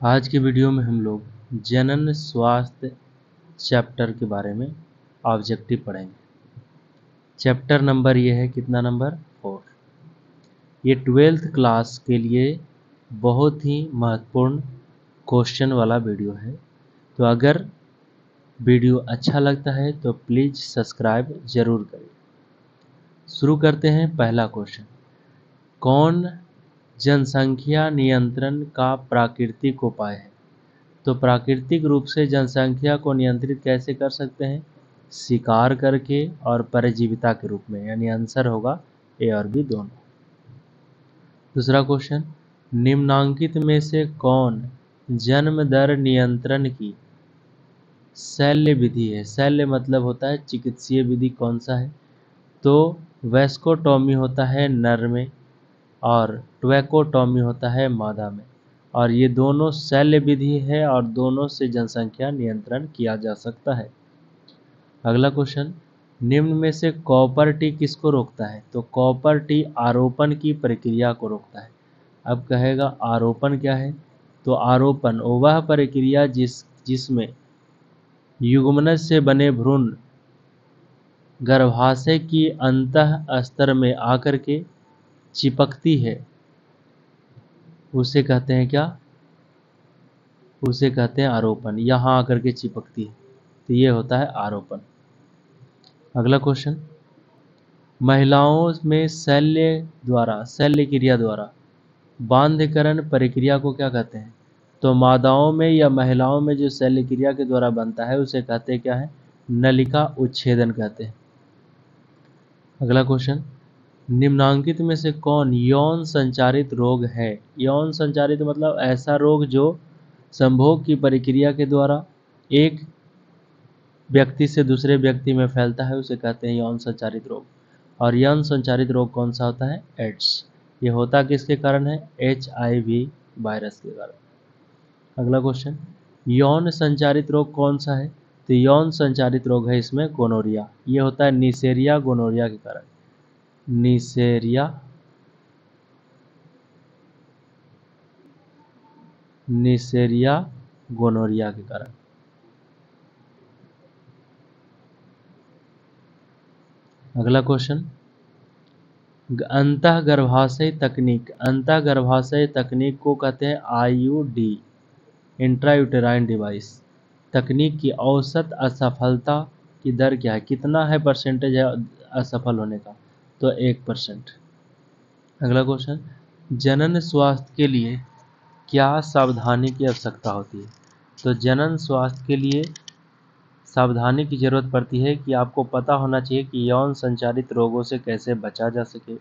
आज की वीडियो में हम लोग जनन स्वास्थ्य चैप्टर के बारे में ऑब्जेक्टिव पढ़ेंगे। चैप्टर नंबर ये है, कितना नंबर 4। ये 12th क्लास के लिए बहुत ही महत्वपूर्ण क्वेश्चन वाला वीडियो है। तो अगर वीडियो अच्छा लगता है तो प्लीज़ सब्सक्राइब ज़रूर करें। शुरू करते हैं। पहला क्वेश्चन, कौन जनसंख्या नियंत्रण का प्राकृतिक उपाय है? तो प्राकृतिक रूप से जनसंख्या को नियंत्रित कैसे कर सकते हैं? शिकार करके और परजीविता के रूप में, यानी आंसर होगा ए और बी दोनों। दूसरा क्वेश्चन, निम्नांकित में से कौन जन्म दर नियंत्रण की शल्य विधि है? शल्य मतलब होता है चिकित्सीय विधि। कौन सा है? तो वैस्कोटॉमी होता है नर में और ट्वैकोटॉमी होता है मादा में, और ये दोनों शल्य विधि है और दोनों से जनसंख्या नियंत्रण किया जा सकता है। अगला क्वेश्चन, निम्न में से कॉपर टी किसको रोकता है? तो कॉपर टी आरोपण की प्रक्रिया को रोकता है। अब कहेगा आरोपण क्या है? तो आरोपण वह प्रक्रिया जिसमें युग्मनज से बने भ्रूण गर्भाशय की अंतः स्तर में आकर के चिपकती है, उसे कहते हैं क्या? उसे कहते हैं आरोपण। यहाँ आकर के चिपकती है तो ये होता है आरोपण। अगला क्वेश्चन, महिलाओं में शल्य क्रिया द्वारा बांध्यकरण प्रक्रिया को क्या कहते हैं? तो मादाओं में या महिलाओं में जो शल्य क्रिया के द्वारा बनता है उसे कहते हैं क्या है? नलिका उच्छेदन कहते हैं। अगला क्वेश्चन, निम्नांकित में से कौन यौन संचारित रोग है? यौन संचारित मतलब ऐसा रोग जो संभोग की प्रक्रिया के द्वारा एक व्यक्ति से दूसरे व्यक्ति में फैलता है, उसे कहते हैं यौन संचारित रोग। और यौन संचारित रोग कौन सा होता है? एड्स। ये होता किसके कारण है? HIV वायरस के कारण। अगला क्वेश्चन, यौन संचारित रोग कौन सा है? तो यौन संचारित रोग है इसमें गोनोरिया। ये होता है नीसेरिया गोनोरिया के कारण। नीसेरिया गोनोरिया के कारण। अगला क्वेश्चन, अंतःगर्भाशय तकनीक को कहते हैं IUD, इंट्रायूटेराइन डिवाइस। तकनीक की औसत असफलता की दर क्या है? कितना है परसेंटेज है असफल होने का? तो 1%। अगला क्वेश्चन, जनन स्वास्थ्य के लिए क्या सावधानी की आवश्यकता होती है? तो जनन स्वास्थ्य के लिए सावधानी की जरूरत पड़ती है कि आपको पता होना चाहिए कि यौन संचारित रोगों से कैसे बचा जा सके,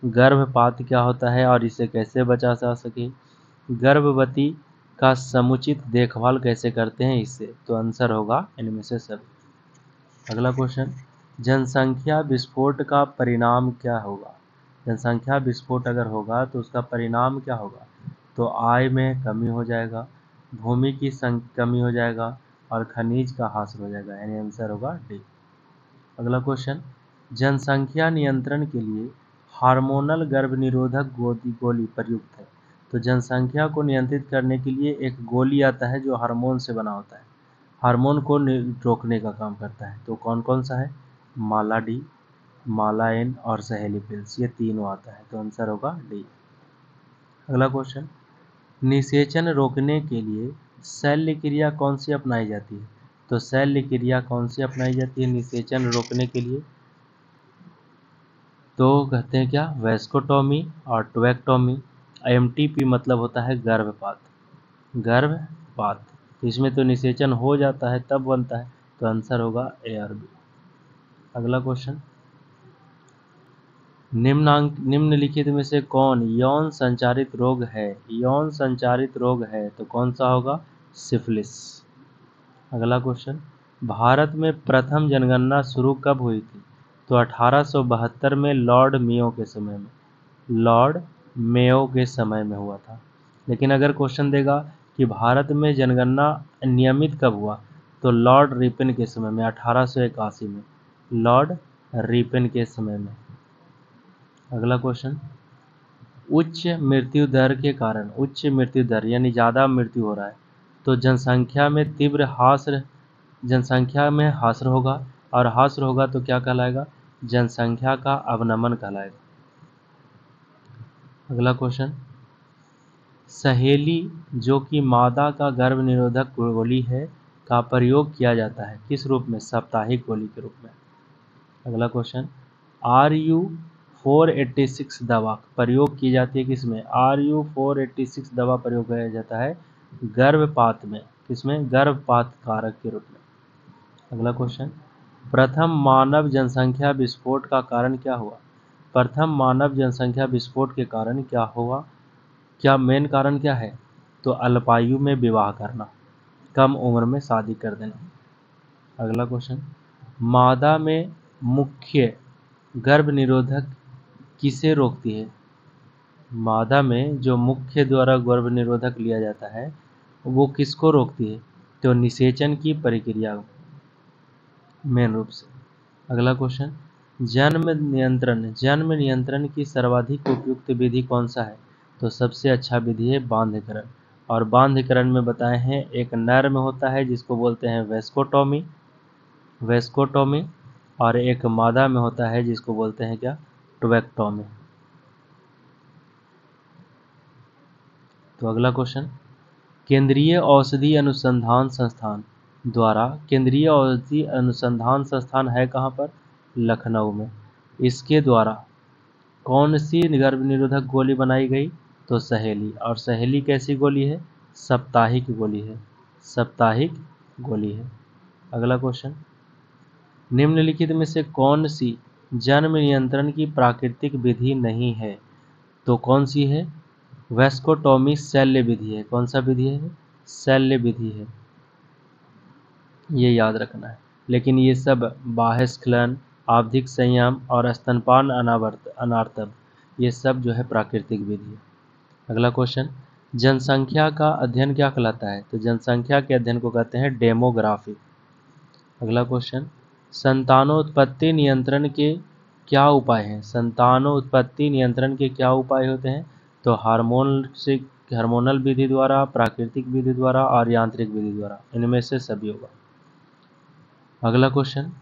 गर्भपात क्या होता है और इसे कैसे बचा जा सके, गर्भवती का समुचित देखभाल कैसे करते हैं इससे। तो आंसर होगा इनमें से सभी। अगला क्वेश्चन, जनसंख्या विस्फोट का परिणाम क्या होगा? जनसंख्या विस्फोट अगर होगा तो उसका परिणाम क्या होगा? तो आय में कमी हो जाएगा, भूमि की कमी हो जाएगा और खनिज का हासिल हो जाएगा, यानी आंसर होगा डी। अगला क्वेश्चन, जनसंख्या नियंत्रण के लिए हार्मोनल गर्भनिरोधक गोली प्रयुक्त है। तो जनसंख्या को नियंत्रित करने के लिए एक गोली आता है जो हार्मोन से बना होता है, हार्मोन को रोकने का काम करता है। तो कौन कौन सा है? माला डी, माला एन और सहेली पिल्स, ये तीनों आता है। तो आंसर होगा डी। अगला क्वेश्चन, निषेचन रोकने के लिए शल्य क्रिया कौन सी अपनाई जाती है? तो शल्य क्रिया कौन सी अपनाई जाती है निषेचन रोकने के लिए? तो कहते हैं क्या? वैस्कोटॉमी और ट्वैक्टॉमी। MTP मतलब होता है गर्भपात। इसमें तो निषेचन हो जाता है तब बनता है। तो आंसर होगा ए और बी। अगला क्वेश्चन, निम्नलिखित में से कौन यौन संचारित रोग है? यौन संचारित रोग है तो कौन सा होगा? सिफिलिस। अगला क्वेश्चन, भारत में प्रथम जनगणना शुरू कब हुई थी? तो 1872 में लॉर्ड मेयो के समय में हुआ था। लेकिन अगर क्वेश्चन देगा कि भारत में जनगणना नियमित कब हुआ, तो लॉर्ड रिपन के समय में 1881 में, लॉर्ड रिपन के समय में। अगला क्वेश्चन, उच्च मृत्यु दर के कारण, उच्च मृत्यु दर यानी ज़्यादा मृत्यु हो रहा है, तो जनसंख्या में हास्र होगा, और हास्र होगा तो क्या कहलाएगा? जनसंख्या का अवनमन कहलाएगा। अगला क्वेश्चन, सहेली जो कि मादा का गर्भ निरोधक गोली है का प्रयोग किया जाता है किस रूप में? साप्ताहिक गोली के रूप में। अगला क्वेश्चन, RU486 दवा प्रयोग की जाती है किसमें? RU486 दवा प्रयोग किया जाता है गर्भपात में। किसमें? गर्भपात कारक के रूप में। अगला क्वेश्चन, प्रथम मानव जनसंख्या विस्फोट का कारण क्या हुआ? प्रथम मानव जनसंख्या विस्फोट के कारण क्या हुआ? क्या मेन कारण क्या है? तो अल्पायु में विवाह करना, कम उम्र में शादी कर देना। अगला क्वेश्चन, मादा में मुख्य गर्भ निरोधक किसे रोकती है? मादा में जो मुख्य द्वारा गर्भ निरोधक लिया जाता है वो किसको रोकती है? तो निषेचन की प्रक्रिया मेन रूप से। अगला क्वेश्चन, जन्म नियंत्रण की सर्वाधिक उपयुक्त विधि कौन सा है? तो सबसे अच्छा विधि है बांध्यकरण, और बांध्यकरण में बताए हैं एक नर में होता है जिसको बोलते हैं वेस्कोटोमी, और एक मादा में होता है जिसको बोलते हैं क्या? ट्वेक्टोमी। तो अगला क्वेश्चन, केंद्रीय औषधि अनुसंधान संस्थान है कहाँ पर? लखनऊ में। इसके द्वारा कौन सी गर्भ निरोधक गोली बनाई गई? तो सहेली, और सहेली कैसी गोली है? साप्ताहिक गोली है। अगला क्वेश्चन, निम्नलिखित में से कौन सी जन्म नियंत्रण की प्राकृतिक विधि नहीं है? तो कौन सी है? वेस्कोटोमी शल्य विधि है। कौन सा विधि है? शल्य विधि है, ये याद रखना है। लेकिन ये सब बाह्यस्खलन, आवधिक संयम और स्तनपान अनार्तव ये सब जो है प्राकृतिक विधि है। अगला क्वेश्चन, जनसंख्या का अध्ययन क्या कहलाता है? तो जनसंख्या के अध्ययन को कहते हैं डेमोग्राफी। अगला क्वेश्चन, संतानोत्पत्ति नियंत्रण के क्या उपाय हैं? संतानोत्पत्ति नियंत्रण के क्या उपाय होते हैं? तो हार्मोनल विधि द्वारा, प्राकृतिक विधि द्वारा और यांत्रिक विधि द्वारा, इनमें से सभी होगा। अगला क्वेश्चन,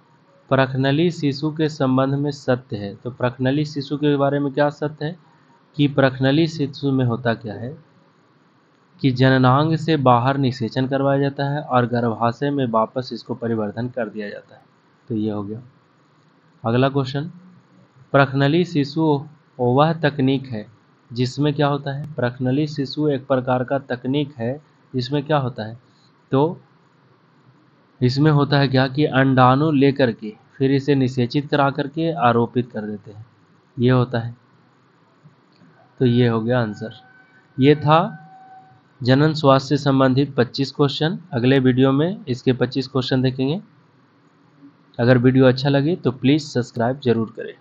प्रखनली शिशु के संबंध में सत्य है। तो प्रखनली शिशु के बारे में क्या सत्य है? कि प्रखनली शिशु में होता क्या है कि जननांग से बाहर निषेचन करवाया जाता है और गर्भाशय में वापस इसको परिवर्धन कर दिया जाता है। तो ये हो गया। अगला क्वेश्चन, प्रखनली शिशु वह तकनीक है जिसमें क्या होता है? प्रखनली शिशु एक प्रकार का तकनीक है जिसमें क्या होता है? तो इसमें होता है क्या कि अंडाणु लेकर के फिर इसे निषेचित करा करके आरोपित कर देते हैं, ये होता है। तो ये हो गया आंसर। ये था जनन स्वास्थ्य से संबंधित 25 क्वेश्चन। अगले वीडियो में इसके 25 क्वेश्चन देखेंगे। अगर वीडियो अच्छा लगे तो प्लीज़ सब्सक्राइब जरूर करें।